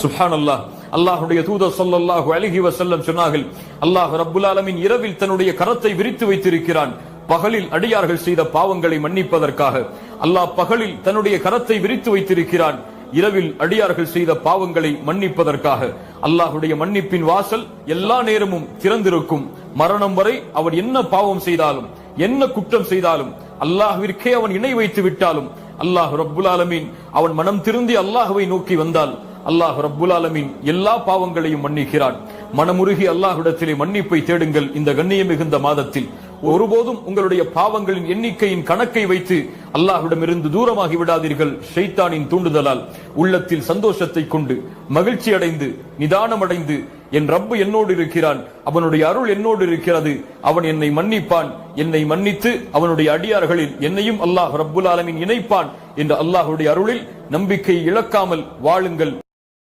சுப்ஹானல்லாஹ். அல்லாஹ்வுடைய தூதர் ஸல்லல்லாஹு அலைஹி வஸல்லம் சொன்னார்கள், அல்லாஹ் ரப்புல் ஆலமீன் இரவில் தன்னுடைய கரத்தை விரித்து வைத்திருக்கிறான். பகலில் அடியார்கள் செய்த பாவங்களை மன்னிப்பதற்காக. அல்லாஹ் பகலில் தன்னுடைய கரத்தை விரித்து வைத்திருக்கிறான், இரவில் அடியார்கள் செய்த பாவங்களை மன்னிப்பதற்காக. அல்லாஹ்வுடைய மன்னிப்பின் வாசல் எல்லா நேரமும் திறந்திருக்கும். மரணம் வரை அவர் என்ன பாவம் செய்தாலும், என்ன குற்றம் செய்தாலும், அல்லாஹ்விற்கே அவன் இணை வைத்து விட்டாலும், அல்லாஹ் ரப்புல் ஆலமீன் அவன் மனம் திருந்தி அல்லாஹ்வை நோக்கி வந்தால் அல்லாஹ் ரப்புல் ஆலமீன் எல்லா பாவங்களையும் மன்னிக்கிறான். மனமுருகி அல்லாஹ்விடத்திலே மன்னிப்பை தேடுங்கள். இந்த கண்ணியம் மிகுந்த மாதத்தில் ஒருபோதும் உங்களுடைய பாவங்களின் எண்ணிக்கையின் கணக்கை வைத்து அல்லாஹ்விடமிருந்து தூரமாகி விடாதீர்கள். ஷைத்தானின் தூண்டுதலால் உள்ளத்தில் சந்தோஷத்தை கொண்டு மகிழ்ச்சி அடைந்து நிதானமடைந்து என் ரப்பு என்னோடு இருக்கிறான், அவனுடைய அருள் என்னோடு இருக்கிறது, அவன் என்னை மன்னிப்பான், என்னை மன்னித்து அவனுடைய அடியார்களில் என்னையும் அல்லாஹ் ரப்புல் ஆலமீன் இணைப்பான் என்ற அல்லாஹ்வுடைய அருளில் நம்பிக்கை இழக்காமல் வாழுங்கள்.